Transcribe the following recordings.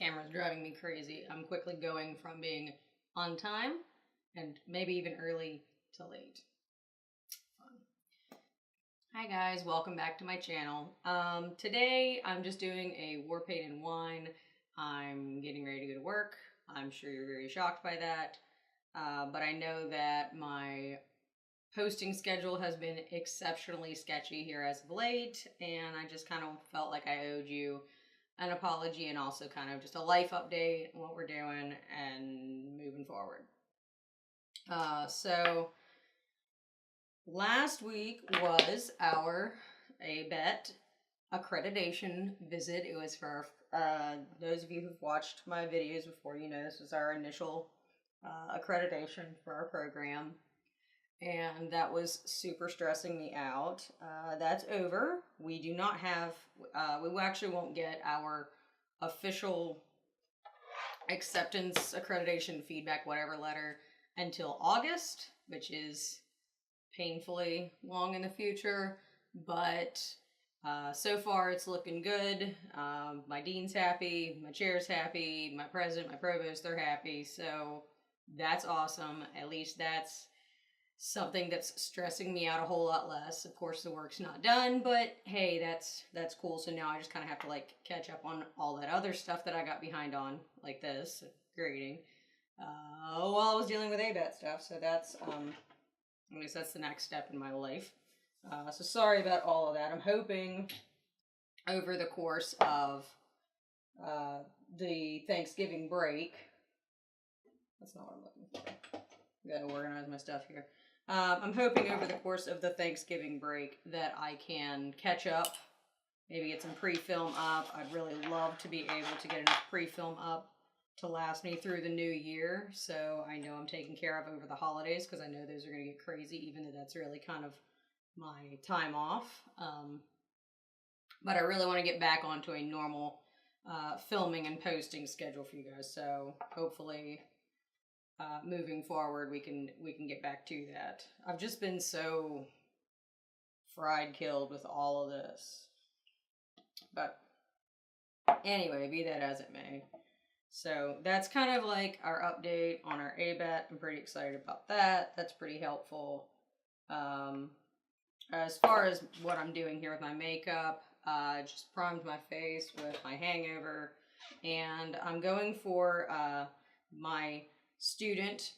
camera's driving me crazy. I'm quickly going from being on time and maybe even early to late. Fun. Hi guys, welcome back to my channel. Today I'm just doing a Warpaint and Whine. I'm getting ready to go to work. I'm sure you're very shocked by that. But I know that my posting schedule has been exceptionally sketchy here as of late, and I just kind of felt like I owed you an apology and also kind of just a life update on what we're doing and moving forward. So last week was our ABET accreditation visit. It was for those of you who've watched my videos before, you know this was our initial accreditation for our program. And that was super stressing me out. That's over. We do not have, we actually won't get our official acceptance, accreditation, feedback, whatever letter until August, which is painfully long in the future. But so far it's looking good. My dean's happy, my chair's happy, my president, my provost, they're happy. So that's awesome. At least that's something that's stressing me out a whole lot less. Of course, the work's not done, but hey, that's cool. So now I just kind of have to like catch up on all that other stuff that I got behind on, like this grading, while I was dealing with ABET stuff. So that's at least that's the next step in my life. So sorry about all of that. I'm hoping over the course of the Thanksgiving break. That's not what I'm looking for. Gotta organize my stuff here. I'm hoping over the course of the Thanksgiving break that I can catch up, maybe get some pre-film up. I'd really love to be able to get enough pre-film up to last me through the new year, so I know I'm taken care of over the holidays, because I know those are going to get crazy, even though that's really kind of my time off. But I really want to get back onto a normal filming and posting schedule for you guys, so hopefully moving forward we can get back to that. I've just been so fried killed with all of this, but anyway, be that as it may. So that's kind of like our update on our ABET. I'm pretty excited about that. That's pretty helpful. As far as what I'm doing here with my makeup, I just primed my face with my hangover, and I'm going for my student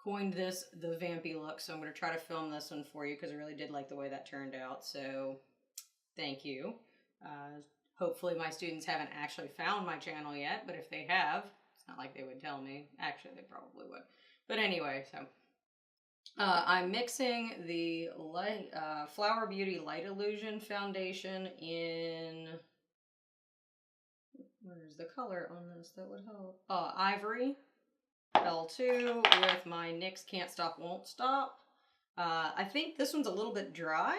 coined this the Vampy look, so I'm going to try to film this one for you because I really did like the way that turned out, so thank you. Hopefully my students haven't actually found my channel yet, but if they have, it's not like they would tell me. Actually, they probably would. But anyway, so I'm mixing the light, Flower Beauty Light Illusion foundation in, where's the color on this that would help? Ivory. L2 with my NYX Can't Stop Won't Stop. I think this one's a little bit dry,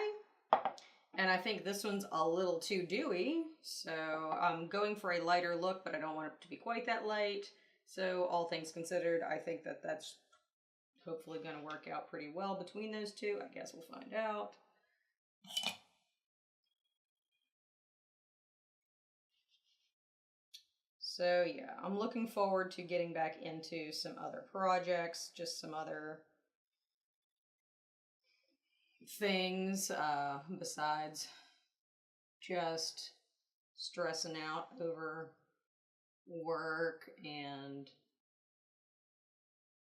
and I think this one's a little too dewy, so I'm going for a lighter look, but I don't want it to be quite that light. So all things considered, I think that that's hopefully going to work out pretty well between those two. I guess we'll find out. So yeah, I'm looking forward to getting back into some other projects, just some other things besides just stressing out over work and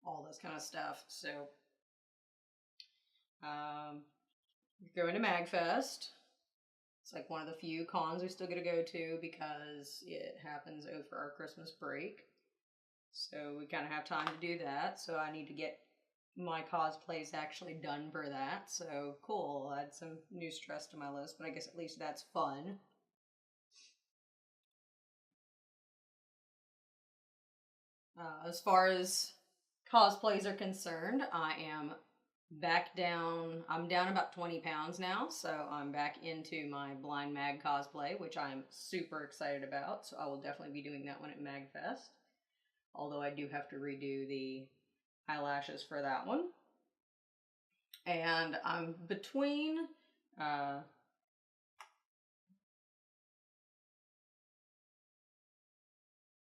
all this kind of stuff. So going to MagFest. It's like one of the few cons we still get to go to because it happens over our Christmas break. So we kind of have time to do that. So I need to get my cosplays actually done for that. So cool, I'll add some new stress to my list, but I guess at least that's fun. As far as cosplays are concerned, I am back down. I'm down about 20 pounds now, so I'm back into my Blind Mag cosplay, which I'm super excited about. So I will definitely be doing that one at MagFest. Although I do have to redo the eyelashes for that one. And I'm between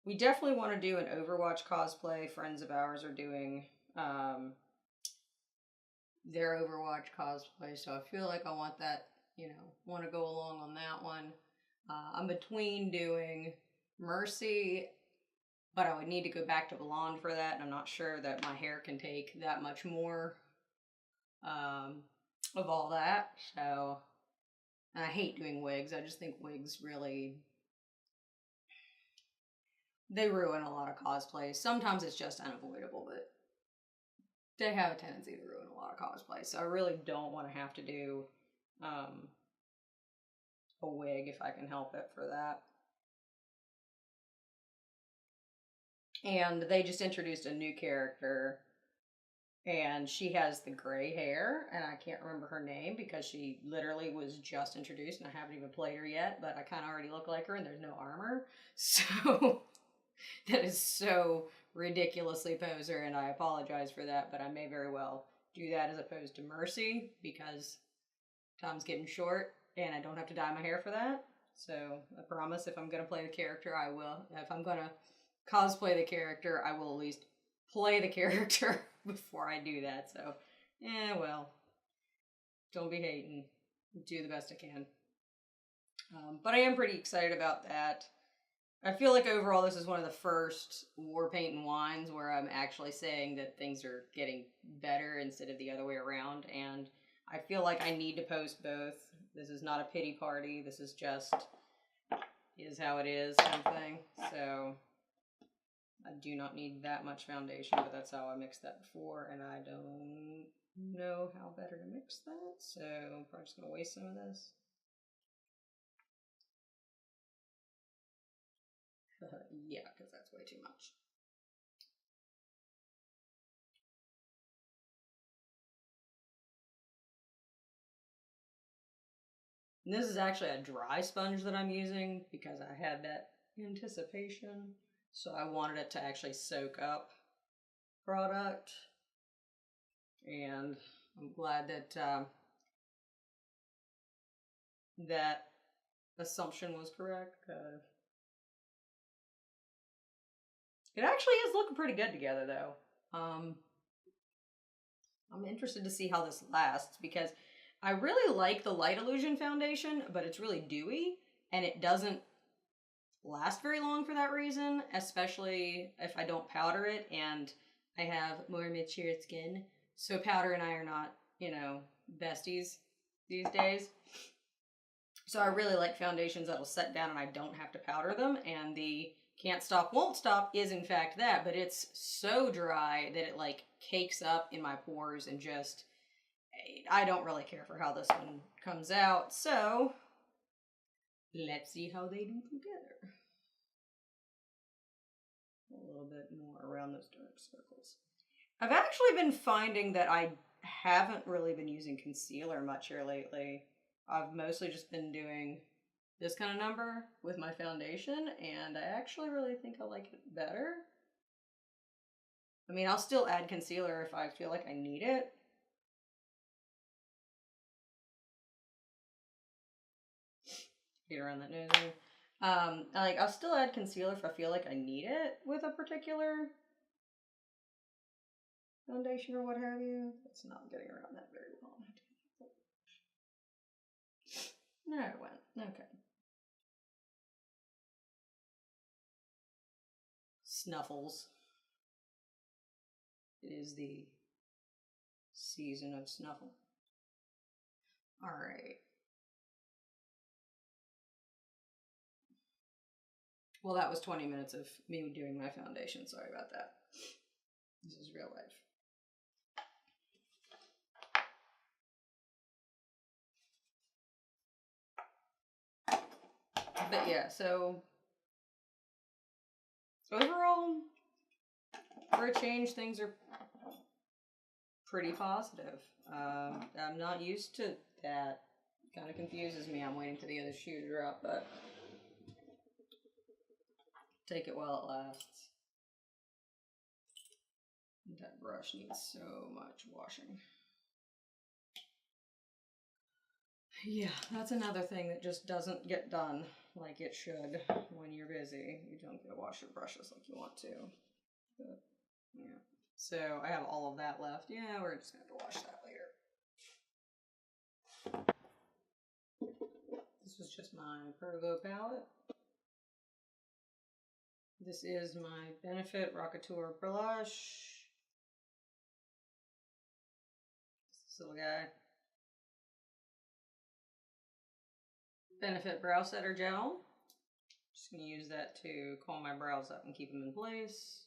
We definitely want to do an Overwatch cosplay. Friends of ours are doing their Overwatch cosplay, so I feel like I want that, you know, want to go along on that one. I'm between doing Mercy, but I would need to go back to blonde for that, and I'm not sure that my hair can take that much more of all that. So, and I hate doing wigs. I just think wigs really, they ruin a lot of cosplays. Sometimes it's just unavoidable, but they have a tendency to ruin a lot of cosplays. So I really don't want to have to do a wig if I can help it for that. And they just introduced a new character, and she has the gray hair, and I can't remember her name because she literally was just introduced and I haven't even played her yet, but I kind of already look like her and there's no armor. So that is so ridiculously poser, and I apologize for that, but I may very well do that as opposed to Mercy because time's getting short and I don't have to dye my hair for that. So I promise if I'm going to play the character, I will. If I'm going to cosplay the character, I will at least play the character before I do that. So, well, don't be hating. Do the best I can. But I am pretty excited about that. I feel like overall this is one of the first Warpaint and Whines where I'm actually saying that things are getting better instead of the other way around, and I feel like I need to post both. This is not a pity party, this is just is how it is kind of thing. So I do not need that much foundation, but that's how I mixed that before, and I don't know how better to mix that, so I'm probably just going to waste some of this. Yeah, because that's way too much. And this is actually a dry sponge that I'm using because I had that anticipation. So I wanted it to actually soak up product. And I'm glad that that assumption was correct. It actually is looking pretty good together though. I'm interested to see how this lasts because I really like the Light Illusion foundation, but it's really dewy and it doesn't last very long for that reason, especially if I don't powder it and I have more mature skin. So powder and I are not, you know, besties these days. So I really like foundations that'll set down and I don't have to powder them, and the Can't Stop Won't Stop is in fact that, but it's so dry that it like cakes up in my pores and just, I don't really care for how this one comes out, so let's see how they do together. A little bit more around those dark circles. I've actually been finding that I haven't really been using concealer much here lately. I've mostly just been doing this kind of number with my foundation, and I actually really think I like it better. I mean, I'll still add concealer if I feel like I need it. Get around that nose ring. Like, I'll still add concealer if I feel like I need it with a particular foundation or what have you. It's not getting around that very well. There it went. Okay. Snuffles. It is the season of snuffle. Alright. Well, that was 20 minutes of me doing my foundation. Sorry about that. This is real life. But yeah, so overall, for a change, things are pretty positive. I'm not used to that. Kind of confuses me. I'm waiting for the other shoe to drop, but take it while it lasts. That brush needs so much washing. Yeah, that's another thing that just doesn't get done. like it should when you're busy. You don't get to wash your brushes like you want to. But, yeah. So I have all of that left. Yeah, we're just going to have to wash that later. This was just my Pergo palette. This is my Benefit Rockateur blush. This little guy. Benefit Brow Setter Gel. Just going to use that to comb my brows up and keep them in place.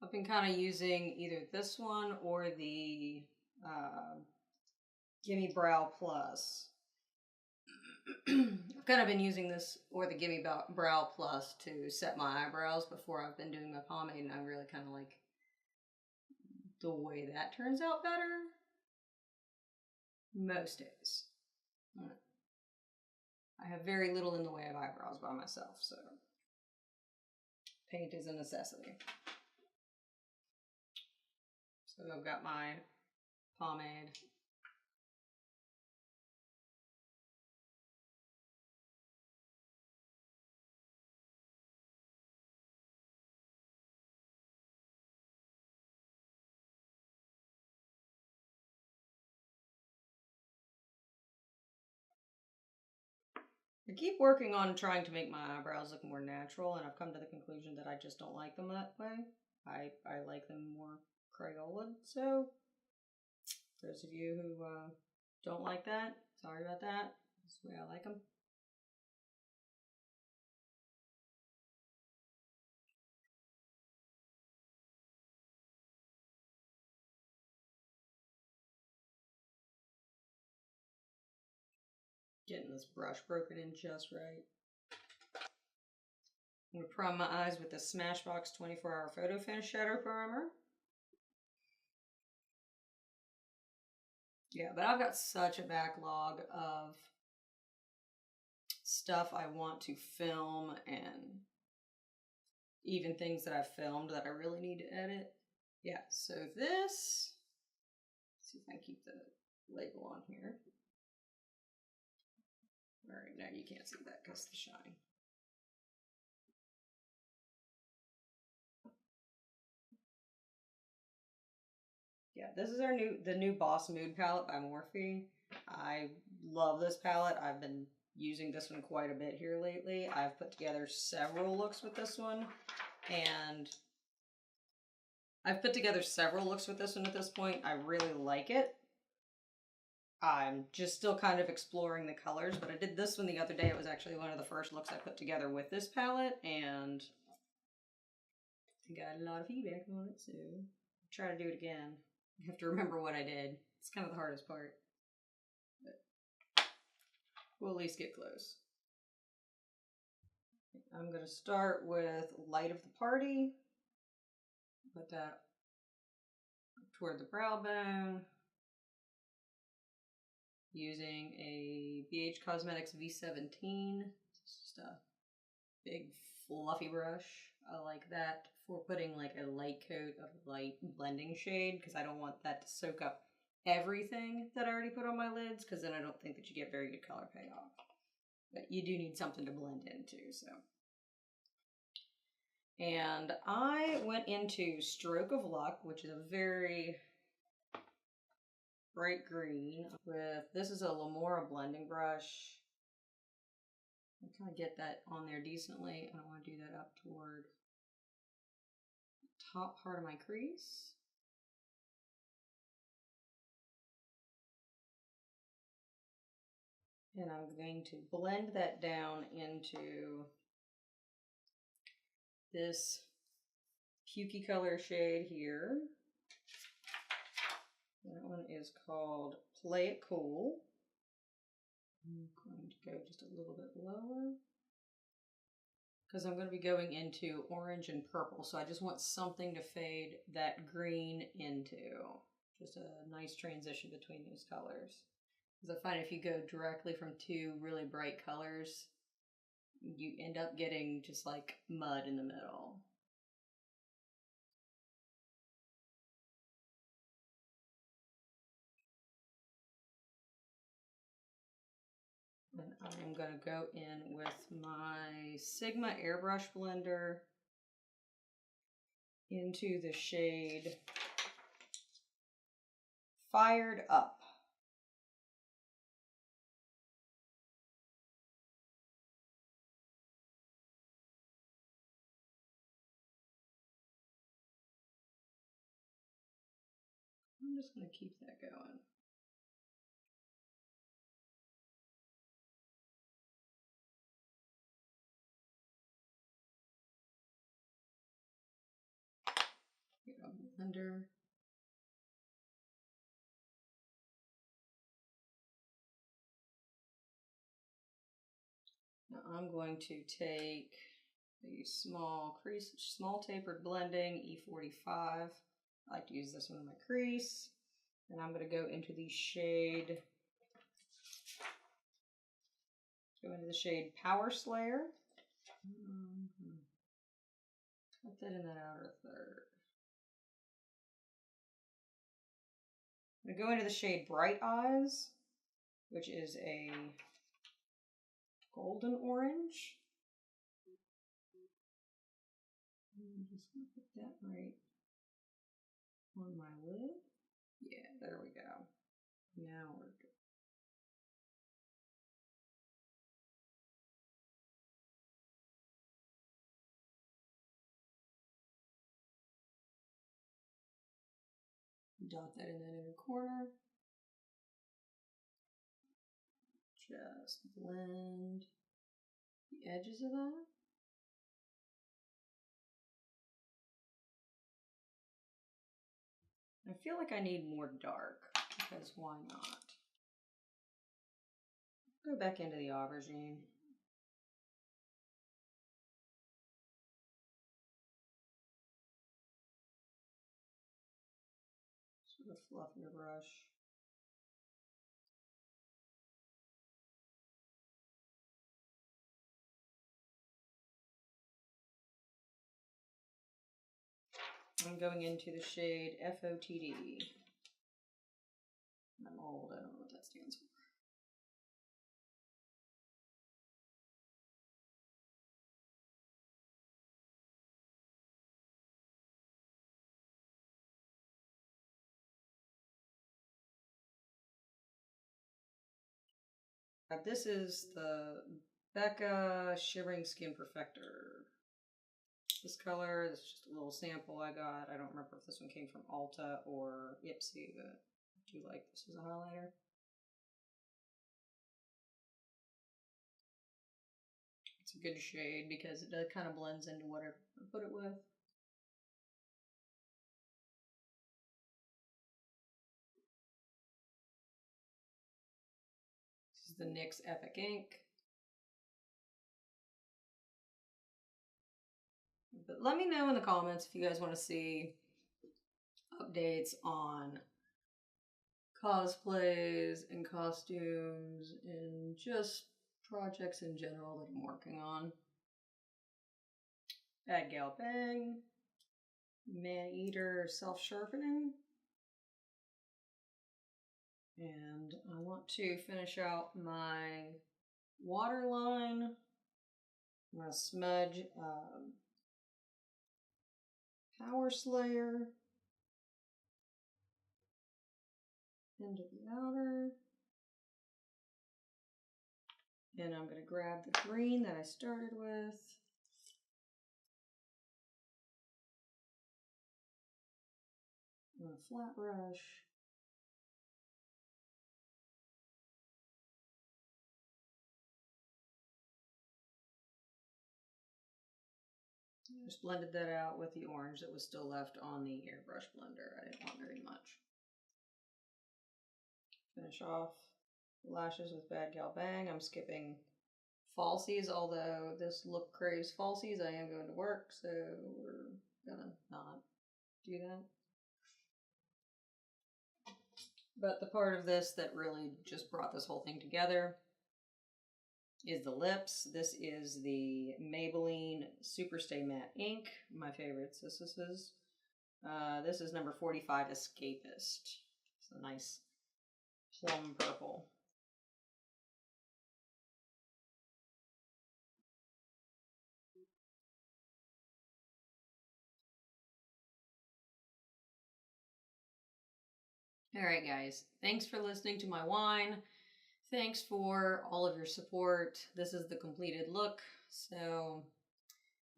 I've been kind of using either this one or the Gimme Brow Plus. I've kind of been using this or the Gimme Brow Plus to set my eyebrows before I've been doing my pomade, and I really kind of like the way that turns out better most days. I have very little in the way of eyebrows by myself, so paint is a necessity. So I've got my pomade. I keep working on trying to make my eyebrows look more natural, and I've come to the conclusion that I just don't like them that way. I like them more Crayola. So, those of you who don't like that, sorry about that. That's the way I like them. Getting this brush broken in just right. I'm going to prime my eyes with the Smashbox 24-Hour Photo Finish Shadow Primer. Yeah, but I've got such a backlog of stuff I want to film and even things that I've filmed that I really need to edit. Yeah, so this, let's see if I can keep the label on here. All right, now you can't see that because of the shine. Yeah, this is the new Boss Mood palette by Morphe. I love this palette. I've been using this one quite a bit here lately. I've put together several looks with this one, and I've put together several looks with this one at this point. I really like it. I'm just still kind of exploring the colors, but I did this one the other day. It was actually one of the first looks I put together with this palette, and I got a lot of feedback on it, so I'll try to do it again. I have to remember what I did. It's kind of the hardest part, but we'll at least get close. I'm going to start with Light of the Party. Put that toward the brow bone. Using a BH Cosmetics V17. It's just a big fluffy brush. I like that for putting like a light coat of light blending shade, because I don't want that to soak up everything that I already put on my lids, because then I don't think that you get very good color payoff. But you do need something to blend into, so. And I went into Stroke of Luck, which is a very bright green with, this is a Lamora blending brush. I'm trying to get that on there decently. I don't want to do that up toward the top part of my crease. And I'm going to blend that down into this pukey color shade here. That one is called Play It Cool. I'm going to go just a little bit lower, because I'm going to be going into orange and purple, so I just want something to fade that green into. Just a nice transition between those colors. Because I find if you go directly from two really bright colors, you end up getting just like mud in the middle. And I'm going to go in with my Sigma airbrush blender into the shade Fired Up. I'm just going to keep that going. Get a blender. Now I'm going to take a small tapered blending, E45. I like to use this one in my crease. And I'm going to go into the shade Power Slayer. Cut that in that outer third. I'm going to go into the shade Bright Eyes, which is a golden orange. I'm just going to put that right on my lid. Yeah, there we go. Now we're good. Dot that in that inner corner. Just blend the edges of that. I feel like I need more dark, because why not? Go back into the aubergine. Sort of fluff your brush. I'm going into the shade FOTD. I'm old, I don't know what that stands for. This is the Becca Shivering Skin Perfector. This color, this is just a little sample I got. I don't remember if this one came from Ulta or Ipsy, but I do like this as a highlighter. It's a good shade because it kind of blends into whatever I put it with. This is the NYX Epic Ink. But let me know in the comments if you guys want to see updates on cosplays and costumes and just projects in general that I'm working on. Bad Gal Bang, Man Eater Self-Sharpening. And I want to finish out my waterline. I'm going to smudge Power Slayer into the outer. And I'm going to grab the green that I started with. On a flat brush. Just blended that out with the orange that was still left on the airbrush blender. I didn't want very much. Finish off the lashes with Bad Gal Bang. I'm skipping falsies, although this look craves falsies. I am going to work, so we're gonna not do that. But the part of this that really just brought this whole thing together is the lips. This is the Maybelline Superstay Matte Ink, my favorites. This is number 45, Escapist. It's a nice plum purple. Alright guys, thanks for listening to my wine. Thanks for all of your support. This is the completed look, so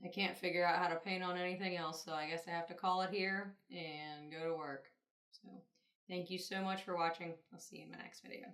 I can't figure out how to paint on anything else, so I guess I have to call it here and go to work. So thank you so much for watching. I'll see you in my next video.